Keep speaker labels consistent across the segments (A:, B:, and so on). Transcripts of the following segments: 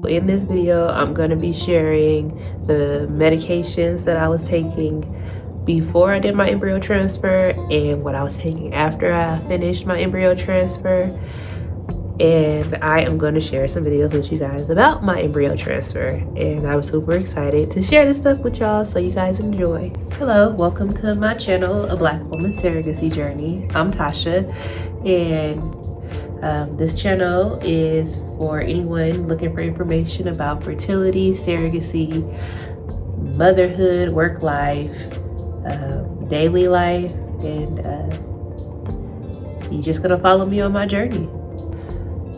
A: In this video, I'm going to be sharing the medications that I was taking before I did my embryo transfer and what I was taking after I finished my embryo transfer. And I am going to share some videos with you guys about my embryo transfer. And I'm super excited to share this stuff with y'all, so you guys enjoy. Hello, welcome to my channel, A Black Woman's Surrogacy Journey. I'm Tasha, and this channel is for anyone looking for information about fertility, surrogacy, motherhood, work life, daily life, and you're just gonna follow me on my journey.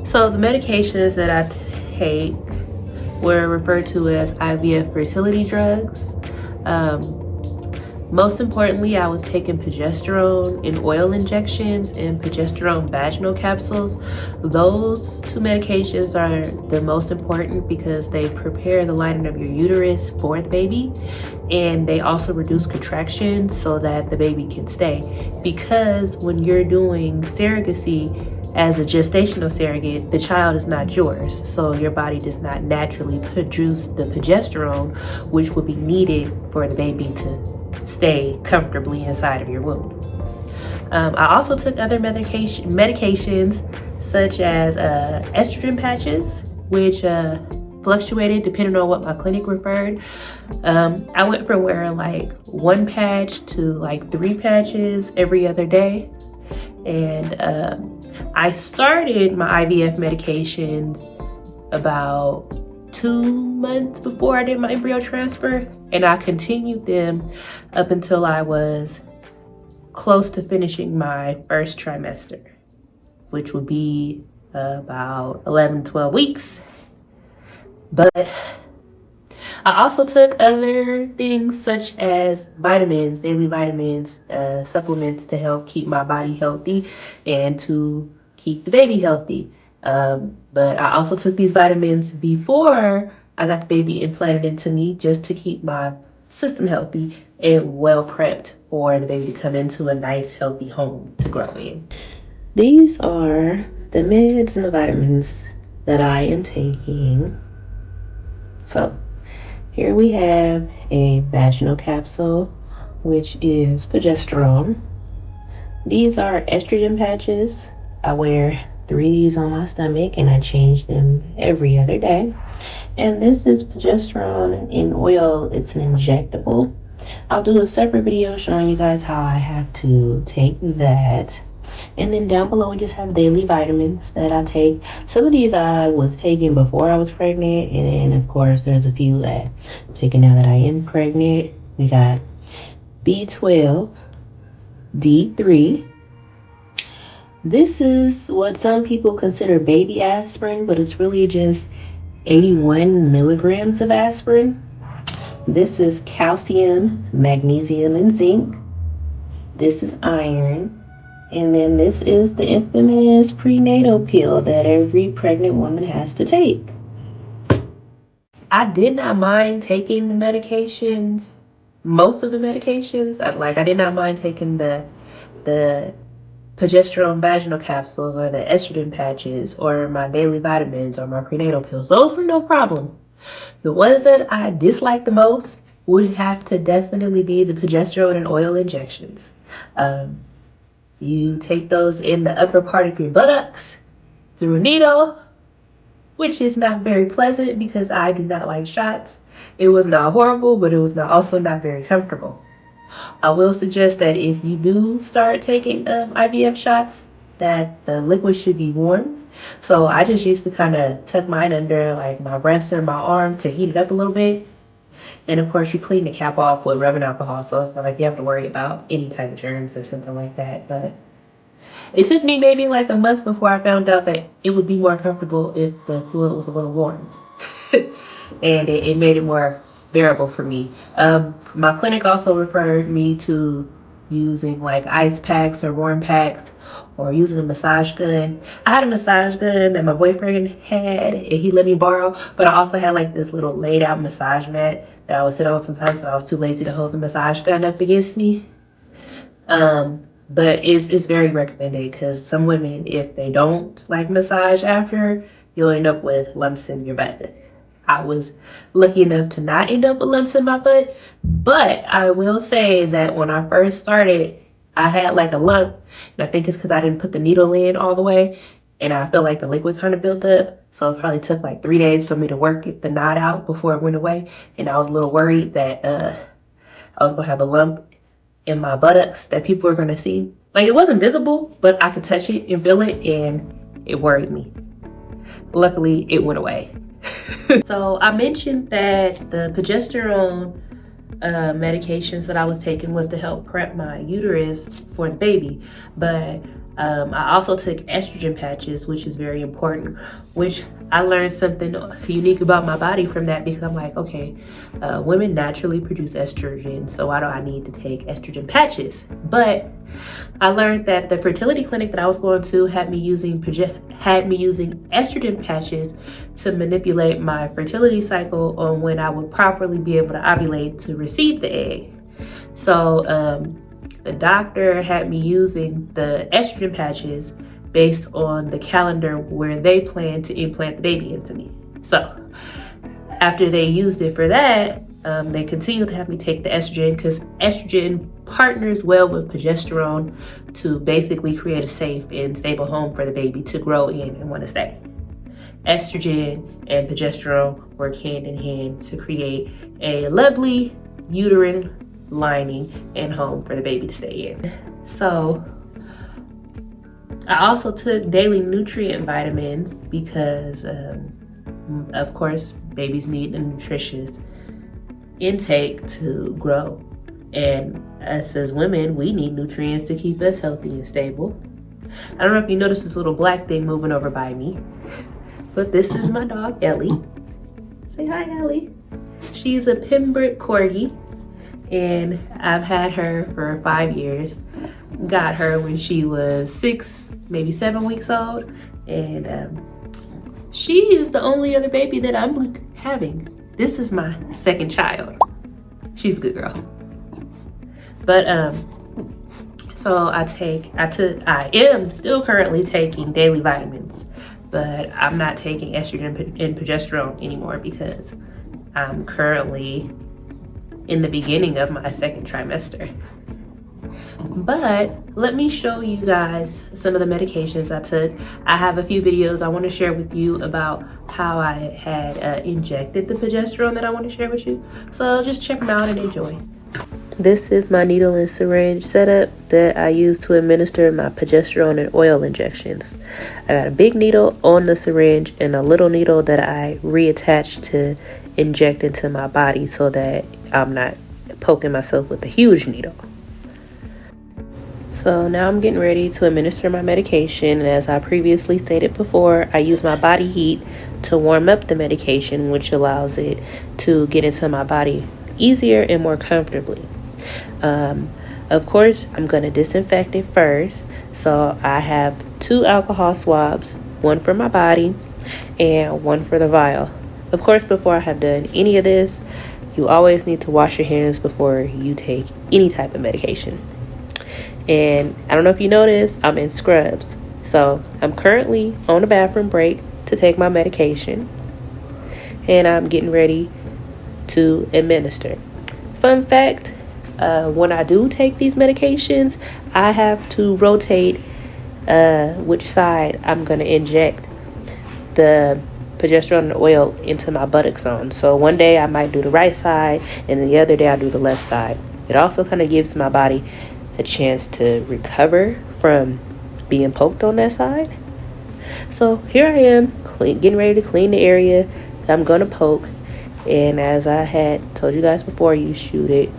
A: So the medications that I take were referred to as IVF fertility drugs. Most importantly, I was taking progesterone in oil injections and progesterone vaginal capsules. Those two medications are the most important because they prepare the lining of your uterus for the baby, and they also reduce contractions so that the baby can stay. Because when you're doing surrogacy as a gestational surrogate, the child is not yours, so your body does not naturally produce the progesterone which would be needed for the baby to stay comfortably inside of your womb. I also took other medications such as estrogen patches, which fluctuated depending on what my clinic referred. I went from wearing like 1 patch to like 3 patches every other day. And I started my IVF medications about 2 months before I did my embryo transfer, and I continued them up until I was close to finishing my first trimester, which would be about 11-12 weeks. But I also took other things such as vitamins, daily vitamins, supplements to help keep my body healthy and to keep the baby healthy. But I also took these vitamins before I got the baby implanted into me, just to keep my system healthy and well prepped for the baby to come into a nice healthy home to grow in. These are the meds and the vitamins that I am taking. So here we have a vaginal capsule, which is progesterone. These are estrogen patches. I wear 3 of these on my stomach and I change them every other day. And this is progesterone in oil. It's an injectable. I'll do a separate video showing you guys how I have to take that. And then down below we just have daily vitamins that I take. Some of these I was taking before I was pregnant, and then of course there's a few that I'm taking now that I am pregnant. We got B12, D3. This is what some people consider baby aspirin, but it's really just 81 milligrams of aspirin. This is calcium, magnesium, and zinc. This is iron. And then this is the infamous prenatal pill that every pregnant woman has to take. I did not mind taking the medications, most of the medications. I did not mind taking the progesterone vaginal capsules or the estrogen patches or my daily vitamins or my prenatal pills. Those were no problem. The ones that I disliked the most would have to definitely be the progesterone and oil injections. You take those in the upper part of your buttocks through a needle, which is not very pleasant because I do not like shots. It was not horrible, but it was also not very comfortable. I will suggest that if you do start taking IVF shots, that the liquid should be warm. So I just used to kind of tuck mine under like my breast or my arm to heat it up a little bit. And of course, you clean the cap off with rubbing alcohol, so it's not like you have to worry about any type of germs or something like that. But it took me maybe like a month before I found out that it would be more comfortable if the fluid was a little warm. And it made it more bearable for me. My clinic also referred me to using like ice packs or warm packs, or using a massage gun. I had a massage gun that my boyfriend had and he let me borrow, but I also had like this little laid out massage mat that I would sit on sometimes, so I was too lazy to hold the massage gun up against me. But it's very recommended because some women, if they don't like massage after, you'll end up with lumps in your butt. I was lucky enough to not end up with lumps in my butt. But I will say that when I first started, I had like a lump, and I think it's because I didn't put the needle in all the way, and I feel like the liquid kind of built up. So it probably took like 3 days for me to work the knot out before it went away. And I was a little worried that I was gonna have a lump in my buttocks that people were gonna see. Like, it wasn't visible, but I could touch it and feel it, and it worried me. Luckily, it went away. So I mentioned that the progesterone medications that I was taking was to help prep my uterus for the baby, but I also took estrogen patches, which is very important, which I learned something unique about my body from that, because I'm like, okay, women naturally produce estrogen, so why do I need to take estrogen patches? But I learned that the fertility clinic that I was going to had me using estrogen patches to manipulate my fertility cycle on when I would properly be able to ovulate to receive the egg. So the doctor had me using the estrogen patches based on the calendar where they plan to implant the baby into me. So after they used it for that, they continued to have me take the estrogen, because estrogen partners well with progesterone to basically create a safe and stable home for the baby to grow in and want to stay. Estrogen and progesterone work hand in hand to create a lovely uterine lining and home for the baby to stay in. So I also took daily nutrient vitamins because of course babies need a nutritious intake to grow, and us as women, we need nutrients to keep us healthy and stable. I don't know if you noticed this little black thing moving over by me, but this is my dog Ellie. Say hi, Ellie. She's a Pembroke Corgi, and I've had her for 5 years. Got her when she was 6, maybe 7 weeks old, and she is the only other baby that I'm having. This is my second child. She's a good girl. But so I am still currently taking daily vitamins, but I'm not taking estrogen and progesterone anymore because I'm currently in the beginning of my second trimester. But let me show you guys some of the medications I took. I have a few videos I want to share with you about how I had injected the progesterone that I want to share with you. So just check them out and enjoy. This is my needle and syringe setup that I use to administer my progesterone and oil injections. I got a big needle on the syringe and a little needle that I reattach to inject into my body so that I'm not poking myself with a huge needle. So now I'm getting ready to administer my medication, and as I previously stated before, I use my body heat to warm up the medication, which allows it to get into my body easier and more comfortably. Of course, I'm going to disinfect it first. So I have 2 alcohol swabs, one for my body and one for the vial. Of course, before I have done any of this, you always need to wash your hands before you take any type of medication. And I don't know if you noticed, I'm in scrubs. So I'm currently on a bathroom break to take my medication, and I'm getting ready to administer. Fun fact, when I do take these medications, I have to rotate which side I'm going to inject the progesterone and oil into my buttocks on. So one day I might do the right side, and the other day I'll do the left side. It also kind of gives my body a chance to recover from being poked on that side. So here I am, getting ready to clean the area that I'm going to poke. And as I had told you guys before, you shoot it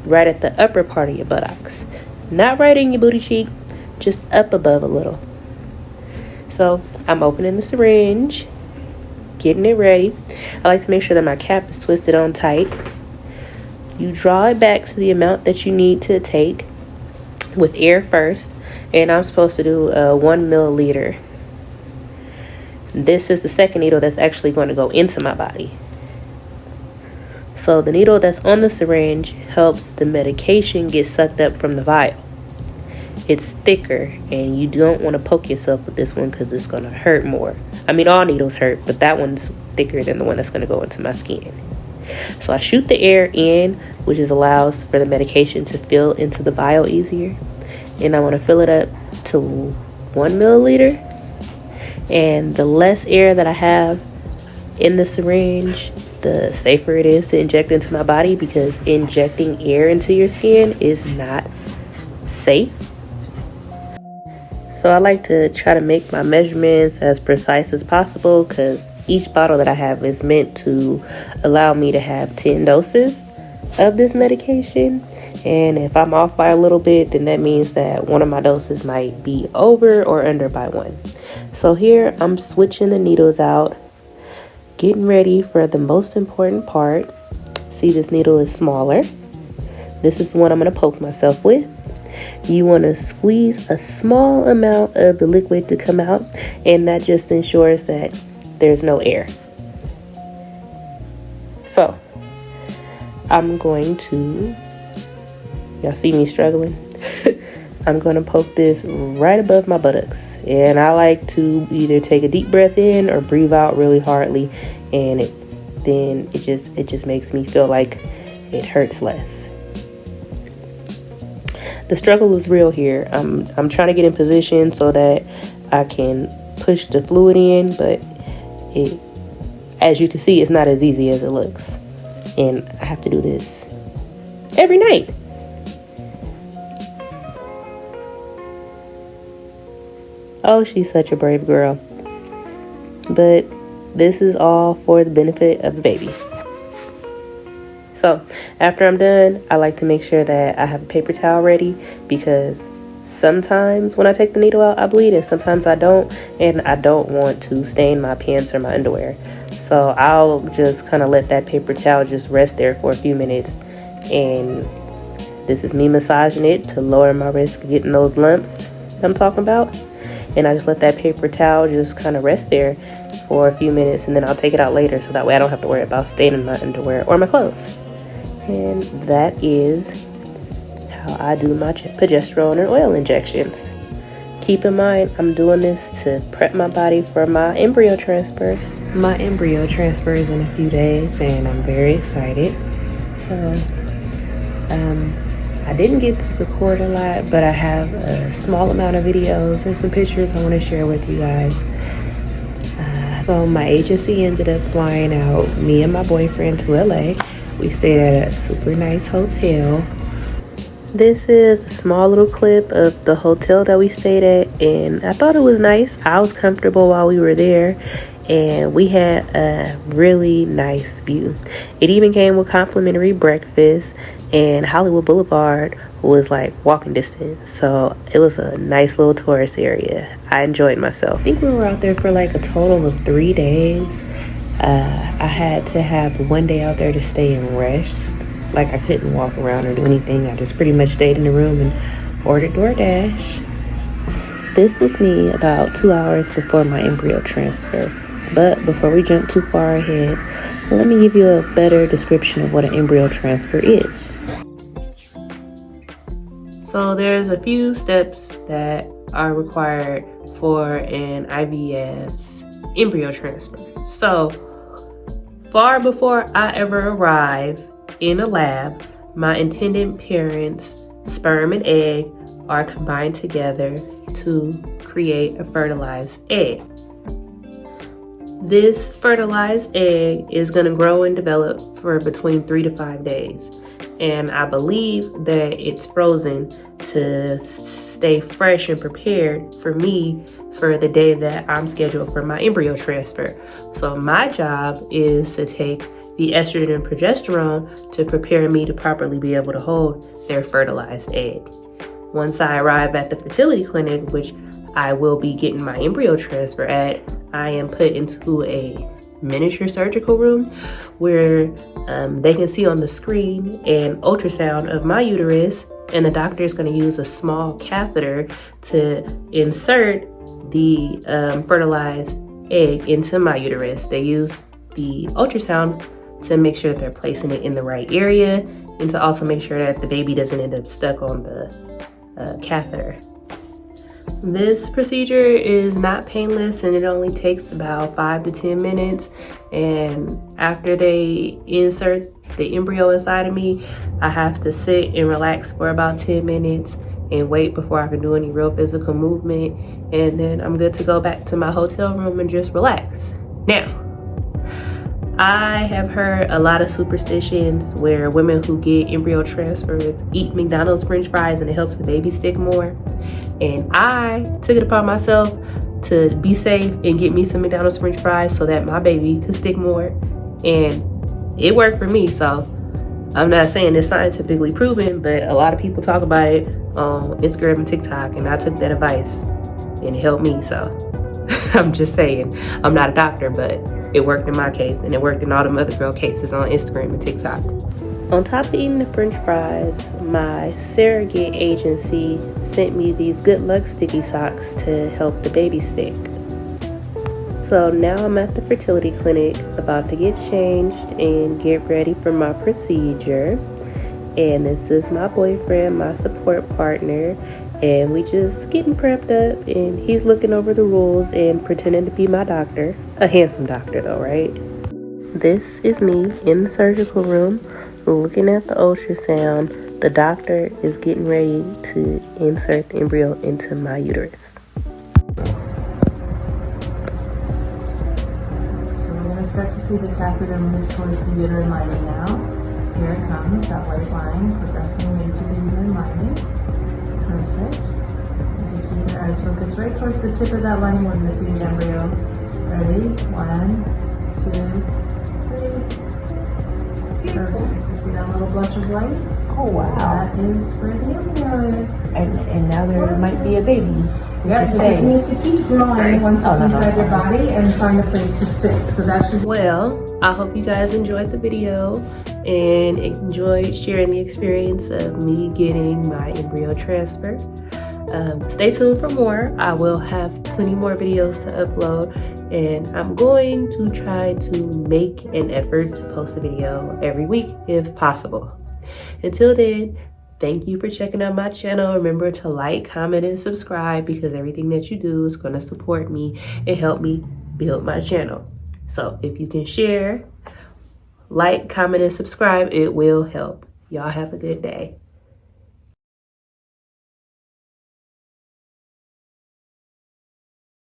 A: right at the upper part of your buttocks. Not right in your booty cheek, just up above a little. So I'm opening the syringe, getting it ready. I like to make sure that my cap is twisted on tight. You draw it back to the amount that you need to take with air first, and I'm supposed to do 1 milliliter. This is the second needle that's actually going to go into my body. So the needle that's on the syringe helps the medication get sucked up from the vial. it's thicker, and you don't want to poke yourself with this one because it's going to hurt more. I mean, all needles hurt, but that one's thicker than the one that's going to go into my skin. So I shoot the air in, which allows for the medication to fill into the vial easier. And I want to fill it up to 1 milliliter. And the less air that I have in the syringe, the safer it is to inject into my body, because injecting air into your skin is not safe. So I like to try to make my measurements as precise as possible, because each bottle that I have is meant to allow me to have 10 doses of this medication. And if I'm off by a little bit, then that means that one of my doses might be over or under by 1. So here I'm switching the needles out, getting ready for the most important part. See, this needle is smaller. This is the one I'm going to poke myself with. You want to squeeze a small amount of the liquid to come out, and that just ensures that there's no air. So I'm going to, y'all see me struggling? I'm going to poke this right above my buttocks, and I like to either take a deep breath in or breathe out really hardly, and then it just makes me feel like it hurts less. The struggle is real here. I'm trying to get in position so that I can push the fluid in, but as you can see, it's not as easy as it looks. And I have to do this every night. Oh, she's such a brave girl. But this is all for the benefit of the baby. So after I'm done, I like to make sure that I have a paper towel ready, because sometimes when I take the needle out, I bleed, and sometimes I don't, and I don't want to stain my pants or my underwear. So I'll just kind of let that paper towel just rest there for a few minutes, and this is me massaging it to lower my risk of getting those lumps that I'm talking about. And I just let that paper towel just kind of rest there for a few minutes, and then I'll take it out later, so that way I don't have to worry about staining my underwear or my clothes. And that is how I do my progesterone and oil injections. Keep in mind, I'm doing this to prep my body for my embryo transfer. My embryo transfer is in a few days, and I'm very excited. So I didn't get to record a lot, but I have a small amount of videos and some pictures I want to share with you guys. So my agency ended up flying out me and my boyfriend to LA. We stayed at a super nice hotel. This is a small little clip of the hotel that we stayed at, and I thought it was nice. I was comfortable while we were there, and we had a really nice view. It even came with complimentary breakfast, and Hollywood Boulevard was like walking distance, so it was a nice little tourist area. I enjoyed myself. I think we were out there for like a total of 3 days. I had to have 1 day out there to stay and rest. Like, I couldn't walk around or do anything. I just pretty much stayed in the room and ordered DoorDash. This was me about 2 hours before my embryo transfer. But before we jump too far ahead, let me give you a better description of what an embryo transfer is. So there's a few steps that are required for an IVF's embryo transfer. So far before I ever arrive in a lab, my intended parents' sperm and egg are combined together to create a fertilized egg. This fertilized egg is going to grow and develop for between 3 to 5 days. And I believe that it's frozen to stay fresh and prepared for me for the day that I'm scheduled for my embryo transfer. So my job is to take the estrogen and progesterone to prepare me to properly be able to hold their fertilized egg. Once I arrive at the fertility clinic, which I will be getting my embryo transfer at, I am put into a miniature surgical room where they can see on the screen an ultrasound of my uterus, and the doctor is going to use a small catheter to insert the fertilized egg into my uterus. They use the ultrasound to make sure that they're placing it in the right area, and to also make sure that the baby doesn't end up stuck on the catheter. This procedure is not painless and it only takes about 5 to 10 minutes. And after they insert the embryo inside of me, I have to sit and relax for about 10 minutes and wait before I can do any real physical movement. And then I'm good to go back to my hotel room and just relax. Now, I have heard a lot of superstitions where women who get embryo transfers eat McDonald's French fries and it helps the baby stick more. And I took it upon myself to be safe and get me some McDonald's French fries so that my baby could stick more. And it worked for me, so I'm not saying it's scientifically proven, but a lot of people talk about it on Instagram and TikTok, and I took that advice and it helped me, so I'm just saying, I'm not a doctor, but it worked in my case, and it worked in all them other girl cases on Instagram and TikTok. On top of eating the French fries, my surrogate agency sent me these good luck sticky socks to help the baby stick. So now I'm at the fertility clinic, about to get changed and get ready for my procedure. And this is my boyfriend, my support partner, and we just getting prepped up, and he's looking over the rules and pretending to be my doctor. A handsome doctor though, right? This is me in the surgical room looking at the ultrasound. The doctor is getting ready to insert the embryo into my uterus.
B: So we're going to start to see the catheter move towards the uterine lining now. Here it comes, that white line progressing into the uterine lining. Perfect. And keep your eyes focused right towards the tip of that lining. We're going to see the embryo. Ready? 1, 2, 3. Perfect. You see that little blush of light?
C: Oh wow.
B: That is where the embryo is.
C: And now there might be a baby.
B: Yeah, it just needs to keep growing once it's inside your body and find a place to stick. So that should.
A: Well, I hope you guys enjoyed the video and enjoyed sharing the experience of me getting my embryo transfer. Stay tuned for more. I will have plenty more videos to upload, and I'm going to try to make an effort to post a video every week if possible. Until then, thank you for checking out my channel. Remember to like, comment, and subscribe, because everything that you do is going to support me and help me build my channel. So if you can share, like, comment, and subscribe, it will help. Y'all have a good day.